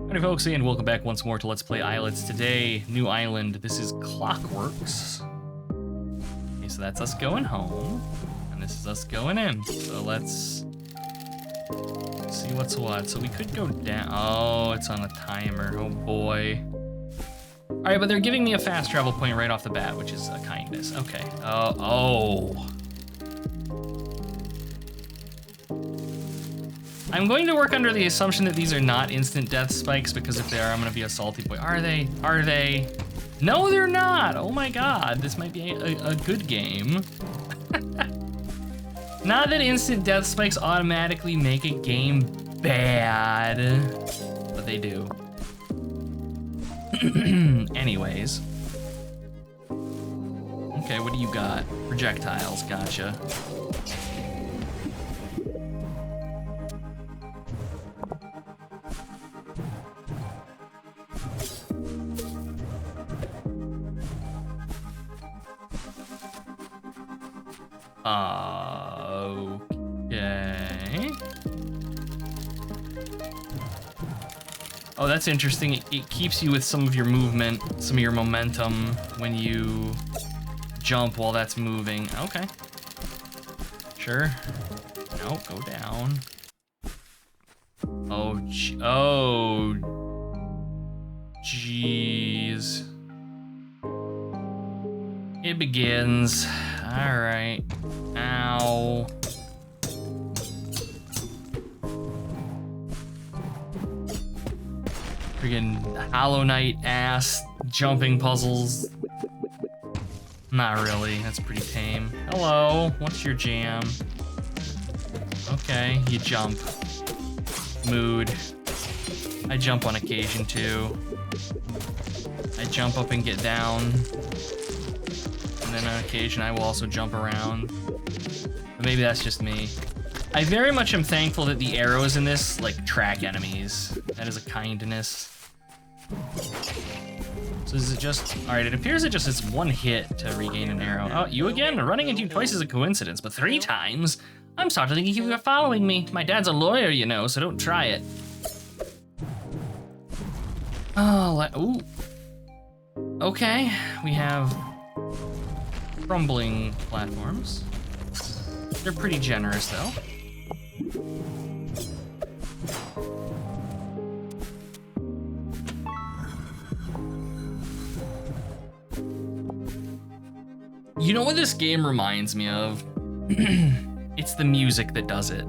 Howdy folks, and welcome back once more to Let's Play Islets. Today, new island. This is Clockworks. Okay, so that's us going home, and this is us going in. So let's see what's what. So we could go down. Oh, it's on a timer. Oh boy. All right, but they're giving me a fast travel point right off the bat, which is a kindness. Okay. Oh. I'm going to work under the assumption that these are not instant death spikes, because if they are, I'm gonna be a salty boy. Are they? Are they? No, they're not. Oh my God, this might be a good game. Not that instant death spikes automatically make a game bad, but they do. Anyways. Okay, what do you got? Projectiles, gotcha. Okay. Oh, that's interesting. It keeps you with some of your movement, some of your momentum when you jump while that's moving. Okay. Sure. No, go down. Oh, jeez. It begins. All right. Ow. Friggin' Hollow Knight ass jumping puzzles. Not really, that's pretty tame. Hello, what's your jam? Okay, you jump. Mood. I jump on occasion too. I jump up and get down. And then on occasion I will also jump around. But maybe that's just me. I very much am thankful that the arrows in this like track enemies. That is a kindness. So is it just, all right, it appears it just is one hit to regain an arrow. Oh, you again? Running into you twice is a coincidence, but 3 times? I'm starting to think you were following me. My dad's a lawyer, you know, so don't try it. Oh, ooh. Okay, we have crumbling platforms. They're pretty generous though. You know what this game reminds me of? It's the music that does it.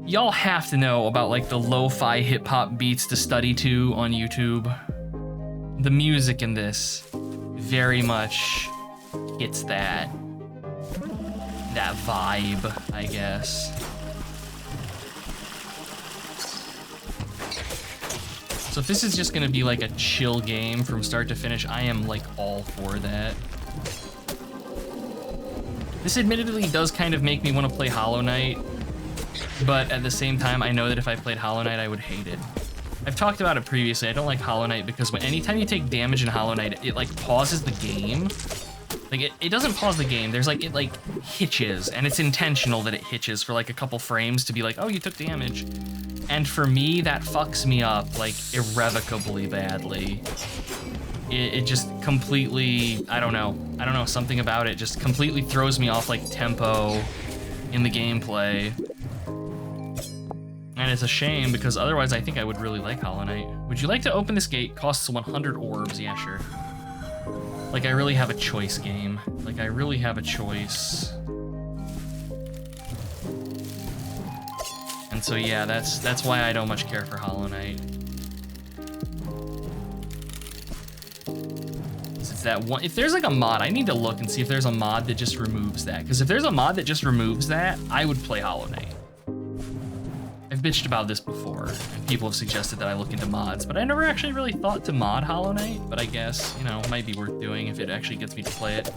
Y'all have to know about like the lo-fi hip hop beats to study to on YouTube. The music in this very much hits that vibe, I guess. So if this is just gonna be like a chill game from start to finish, I am like all for that. This admittedly does kind of make me want to play Hollow Knight, but at the same time, I know that if I played Hollow Knight, I would hate it. I've talked about it previously. I don't like Hollow Knight because anytime you take damage in Hollow Knight, it like pauses the game. Like it doesn't pause the game. There's like, it like hitches, and it's intentional that it hitches for like a couple frames to be like, oh, you took damage. And for me, that fucks me up like irrevocably badly. It just completely, I don't know, something about it just completely throws me off like tempo in the gameplay. And it's a shame because otherwise I think I would really like Hollow Knight. Would you like to open this gate? Costs 100 orbs, yeah, sure. Like I really have a choice game. Like I really have a choice. And so yeah, that's why I don't much care for Hollow Knight. It's that one. If there's like a mod, I need to look and see if there's a mod that just removes that. Because if there's a mod that just removes that, I would play Hollow Knight. I've bitched about this before, and people have suggested that I look into mods, but I never actually really thought to mod Hollow Knight, but I guess, you know, it might be worth doing if it actually gets me to play it.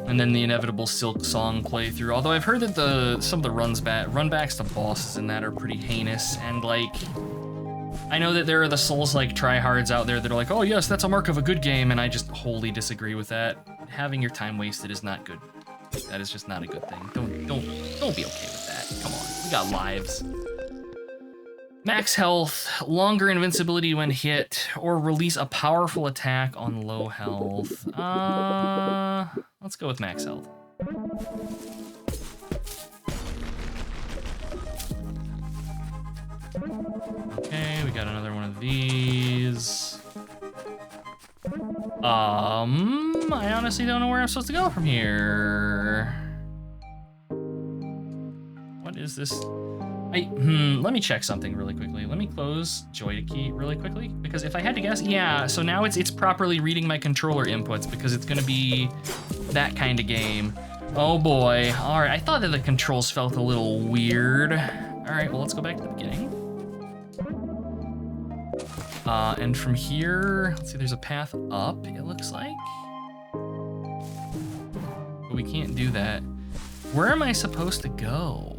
And then the inevitable Silk Song playthrough, although I've heard that some of the runbacks to bosses in that are pretty heinous, and like, I know that there are the Souls-like tryhards out there that are like, oh yes, that's a mark of a good game, and I just wholly disagree with that. Having your time wasted is not good. That is just not a good thing. Don't be okay with that. Come on, we got lives. Max health, longer invincibility when hit, or release a powerful attack on low health. Let's go with max health. Okay, we got another one of these. I honestly don't know where I'm supposed to go from here. What is this? Let me check something really quickly. Let me close JoyToKey really quickly, because if I had to guess, yeah, so now it's properly reading my controller inputs because it's gonna be that kind of game. Oh boy, all right, I thought that the controls felt a little weird. All right, well, let's go back to the beginning. And from here, let's see, there's a path up, it looks like. But we can't do that. Where am I supposed to go?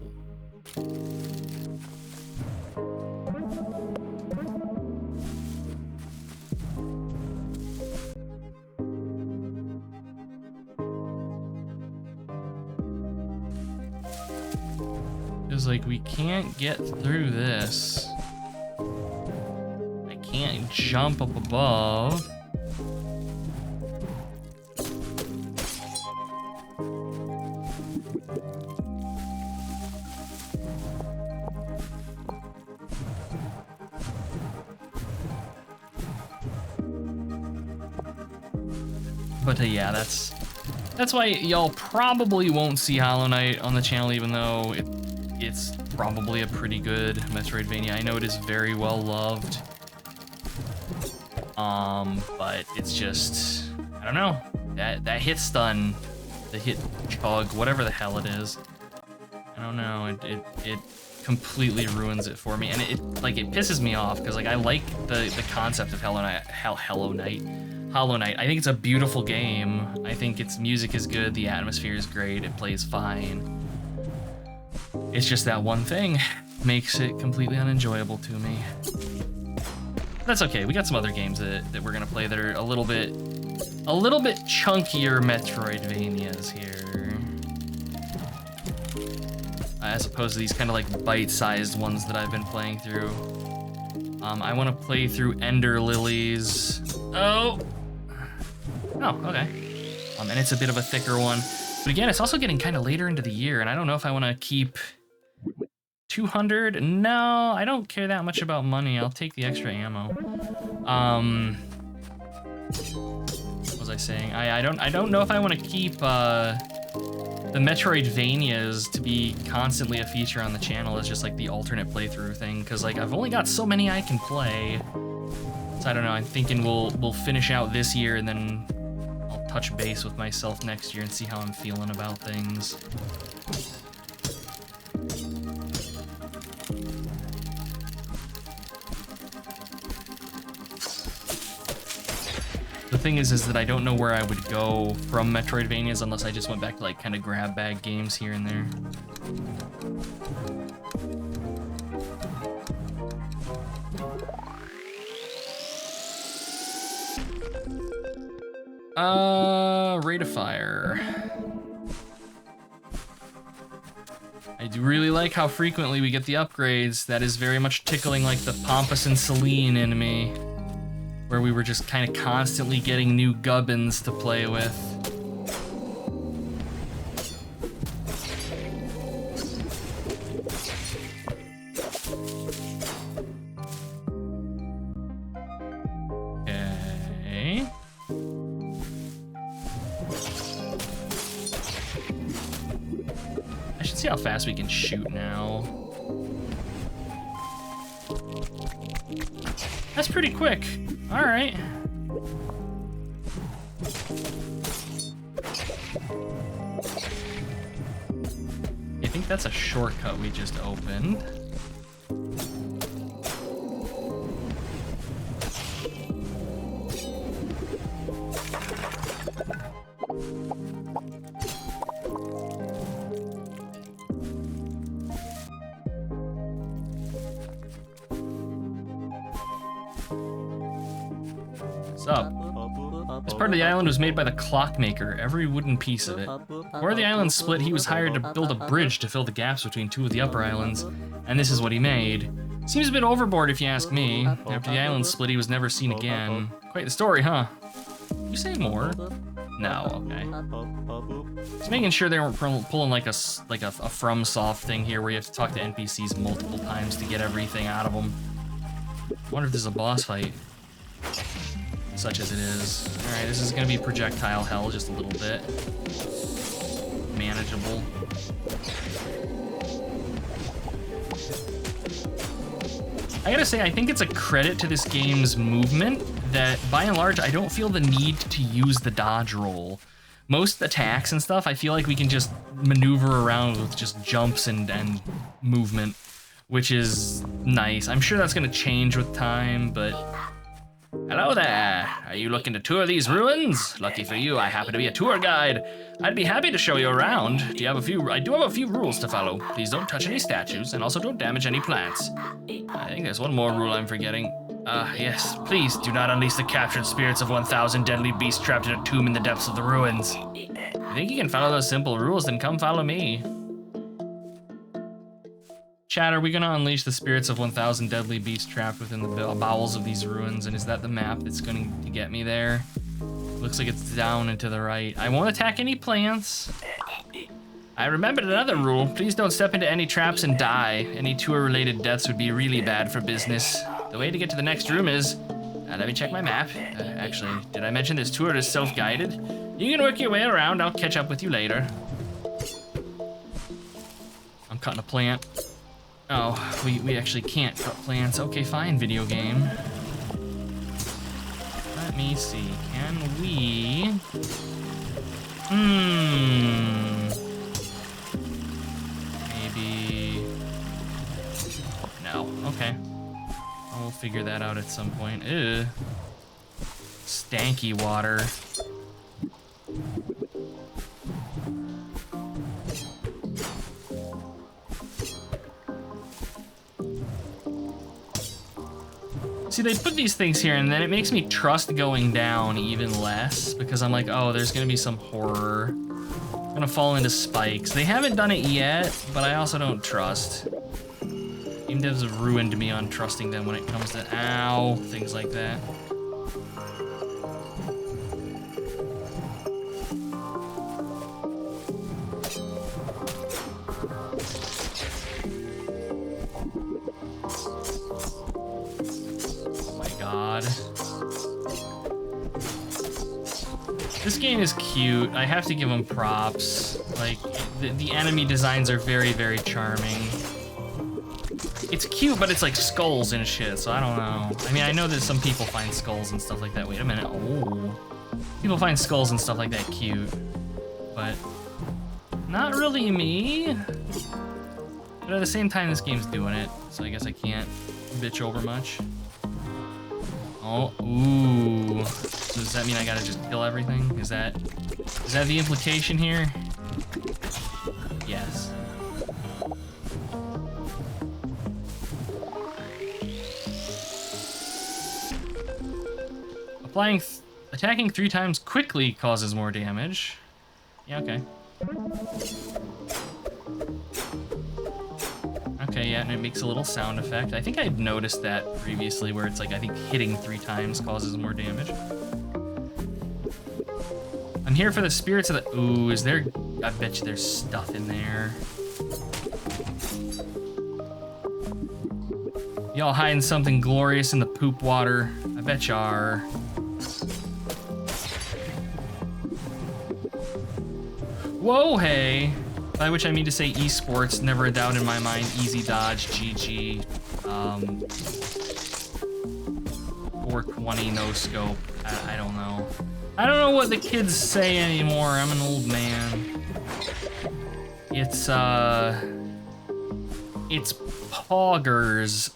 Feels like we can't get through this. I can't jump up above. But yeah, that's why y'all probably won't see Hollow Knight on the channel, even though it's probably a pretty good Metroidvania. I know it is very well loved, but it's just, I don't know, that hit stun, the hit chug, whatever the hell it is. I don't know, it completely ruins it for me, and it pisses me off because like I like the concept of Hollow Knight. I think it's a beautiful game. I think its music is good, the atmosphere is great, it plays fine. It's just that one thing makes it completely unenjoyable to me. That's okay, we got some other games that we're gonna play that are a little bit chunkier Metroidvanias here. As opposed to these kind of like bite-sized ones that I've been playing through. I wanna play through Ender Lilies. Oh, okay. And it's a bit of a thicker one. But again, it's also getting kind of later into the year, and I don't know if I want to keep 200. No, I don't care that much about money. I'll take the extra ammo. What was I saying? I don't know if I want to keep the Metroidvanias to be constantly a feature on the channel as just like the alternate playthrough thing, because like I've only got so many I can play. So I don't know. I'm thinking we'll finish out this year and then I'll touch base with myself next year and see how I'm feeling about things. The thing is that I don't know where I would go from Metroidvanias unless I just went back to like kind of grab bag games here and there. Rate of fire. I do really like how frequently we get the upgrades. That is very much tickling like the Pompous and Celine in me, where we were just kind of constantly getting new gubbins to play with. Okay. I should see how fast we can shoot now. That's pretty quick. All right. I think that's a shortcut we just opened. What's up? This part of the island was made by the clockmaker, every wooden piece of it. Where the island split, he was hired to build a bridge to fill the gaps between two of the upper islands, and this is what he made. Seems a bit overboard if you ask me. After the island split, he was never seen again. Quite the story, huh? You say more? No, okay. Just making sure they weren't pulling like a FromSoft thing here where you have to talk to NPCs multiple times to get everything out of them. I wonder if this is a boss fight. Such as it is. Alright, this is gonna be projectile hell just a little bit. Manageable. I gotta say, I think it's a credit to this game's movement that, by and large, I don't feel the need to use the dodge roll. Most attacks and stuff, I feel like we can just maneuver around with just jumps and movement, which is nice. I'm sure that's gonna change with time, but... Hello there! Are you looking to tour these ruins? Lucky for you, I happen to be a tour guide. I'd be happy to show you around. I do have a few rules to follow. Please don't touch any statues, and also don't damage any plants. I think there's one more rule I'm forgetting. Yes, please do not unleash the captured spirits of 1,000 deadly beasts trapped in a tomb in the depths of the ruins. You think you can follow those simple rules? Then come follow me. Chat, are we gonna unleash the spirits of 1,000 deadly beasts trapped within the bowels of these ruins? And is that the map that's going to get me there? Looks like it's down and to the right. I won't attack any plants. I remembered another rule. Please don't step into any traps and die. Any tour-related deaths would be really bad for business. The way to get to the next room is... let me check my map. Actually, did I mention this tour is self-guided? You can work your way around. I'll catch up with you later. I'm cutting a plant. Oh, we actually can't cut plants. Okay, fine, video game. Let me see. Can we... Maybe... No. Okay. We'll figure that out at some point. Ew. Stanky water. See, they put these things here, and then it makes me trust going down even less, because I'm like, oh, there's gonna be some horror. I'm gonna fall into spikes. They haven't done it yet, but I also don't trust. Game devs have ruined me on trusting them when it comes to, ow, things like that. This game is cute. I have to give them props. Like, the enemy designs are very, very charming. It's cute, but it's like skulls and shit, so I don't know. I mean, I know that some people find skulls and stuff like that. Wait a minute. Oh. People find skulls and stuff like that cute, but not really me. But at the same time, this game's doing it, so I guess I can't bitch over much. Oh, ooh. So does that mean I gotta just kill everything? Is that the implication here? Yes. Attacking 3 times quickly causes more damage. Yeah, okay. Okay, yeah, and it makes a little sound effect. I think I'd noticed that previously, where it's like, I think hitting 3 times causes more damage. I'm here for the spirits of the... Ooh, is there... I bet you there's stuff in there. Y'all hiding something glorious in the poop water. I bet you are. Whoa, hey. By which I mean to say esports, never a doubt in my mind. Easy dodge, GG. 420 no scope. I don't know. I don't know what the kids say anymore. I'm an old man. It's poggers.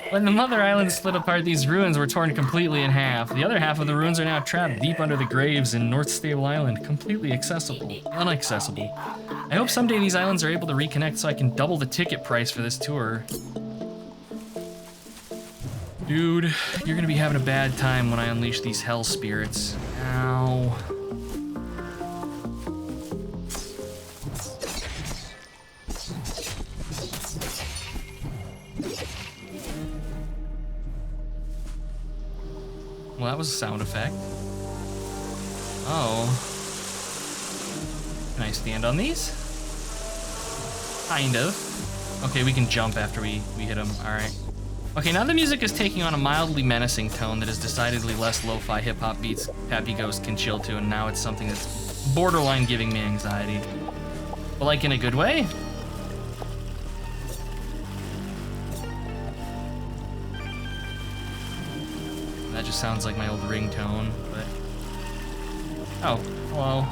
When the Mother Island split apart, these ruins were torn completely in half. The other half of the ruins are now trapped deep under the graves in North Stable Island, completely inaccessible. I hope someday these islands are able to reconnect so I can double the ticket price for this tour. Dude, you're gonna be having a bad time when I unleash these hell spirits. Ow. Well, that was a sound effect. Oh. Can I stand on these? Kind of. Okay, we can jump after we hit them. All right. Okay, now the music is taking on a mildly menacing tone that is decidedly less lo-fi hip-hop beats Happy Ghost can chill to, and now it's something that's borderline giving me anxiety. But like in a good way? That just sounds like my old ringtone, but... Oh, hello.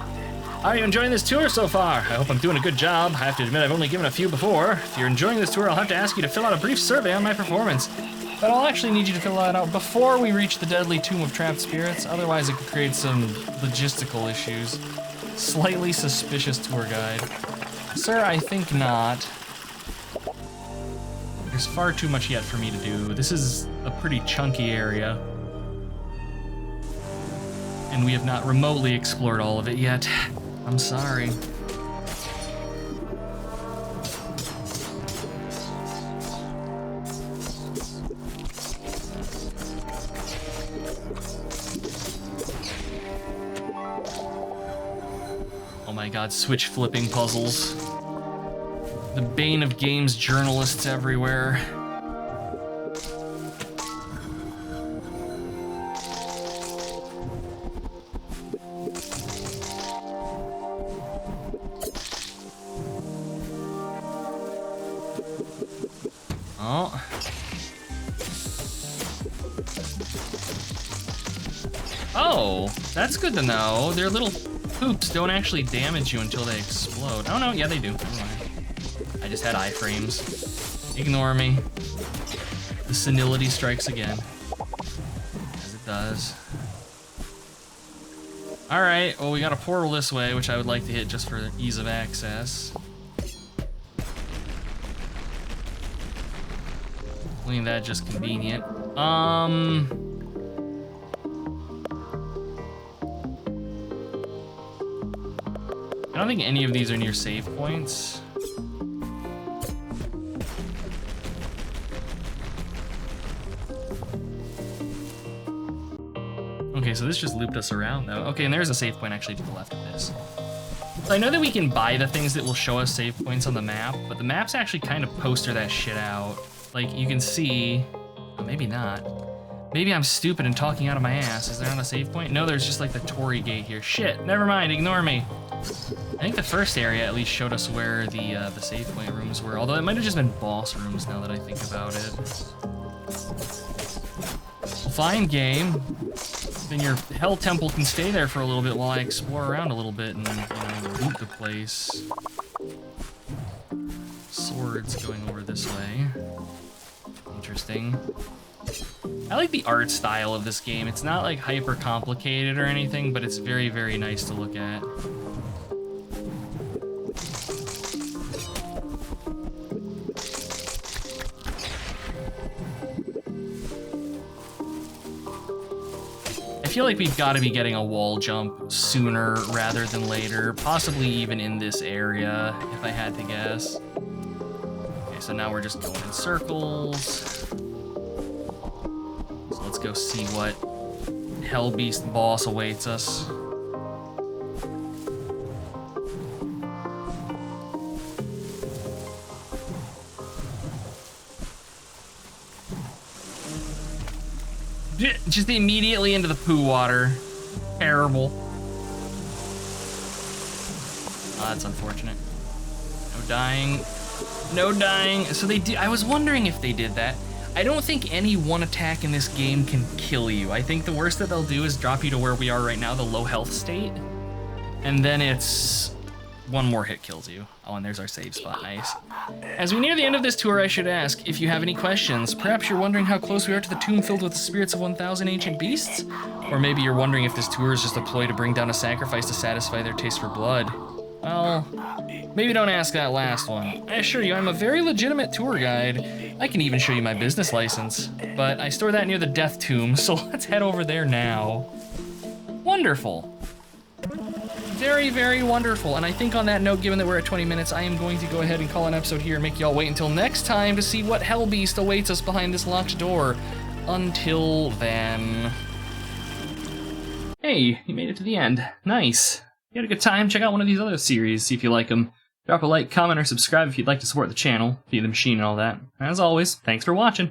Are you enjoying this tour so far? I hope I'm doing a good job. I have to admit I've only given a few before. If you're enjoying this tour, I'll have to ask you to fill out a brief survey on my performance. But I'll actually need you to fill that out before we reach the deadly tomb of trapped spirits, otherwise it could create some logistical issues. Slightly suspicious tour guide. Sir, I think not. There's far too much yet for me to do. This is a pretty chunky area. And we have not remotely explored all of it yet. I'm sorry. Oh my god, switch flipping puzzles. The bane of games journalists everywhere. Oh. Oh, that's good to know. Their little poops don't actually damage you until they explode. Oh no, yeah they do. Never mind. I just had iframes. Ignore me. The senility strikes again. As it does. Alright, well we got a portal this way, which I would like to hit just for ease of access. Leaving that just convenient. I don't think any of these are near save points. Okay, so this just looped us around though. Okay, and there's a save point actually to the left of this. So I know that we can buy the things that will show us save points on the map, but the maps actually kind of poster that shit out. Like, you can see, oh, maybe not. Maybe I'm stupid and talking out of my ass. Is there not a save point? No, there's just like the Tory gate here. Shit, never mind, ignore me. I think the first area at least showed us where the save point rooms were, although it might have just been boss rooms now that I think about it. Fine game. Then your Hell Temple can stay there for a little bit while I explore around a little bit and, you know, loot the place. Swords going over this way. Interesting. I like the art style of this game. It's not like hyper complicated or anything, but it's very, very nice to look at. I feel like we've got to be getting a wall jump sooner rather than later, possibly even in this area, if I had to guess. Okay, so now we're just going in circles. So let's go see what Hell Beast boss awaits us. Just immediately into the poo water. Terrible. Oh, that's unfortunate. No dying. No dying. So they did. I was wondering if they did that. I don't think any one attack in this game can kill you. I think the worst that they'll do is drop you to where we are right now, the low health state. And then it's one more hit kills you. Oh, and there's our save spot, nice. As we near the end of this tour, I should ask if you have any questions. Perhaps you're wondering how close we are to the tomb filled with the spirits of 1,000 ancient beasts? Or maybe you're wondering if this tour is just a ploy to bring down a sacrifice to satisfy their taste for blood. Well, maybe don't ask that last one. I assure you, I'm a very legitimate tour guide. I can even show you my business license. But I store that near the death tomb, so let's head over there now. Wonderful. Very, very wonderful. And I think on that note, given that we're at 20 minutes, I am going to go ahead and call an episode here and make y'all wait until next time to see what hell beast awaits us behind this locked door. Until then... Hey, you made it to the end. Nice. If you had a good time, check out one of these other series, see if you like them. Drop a like, comment, or subscribe if you'd like to support the channel, Feed the Machine and all that. As always, thanks for watching.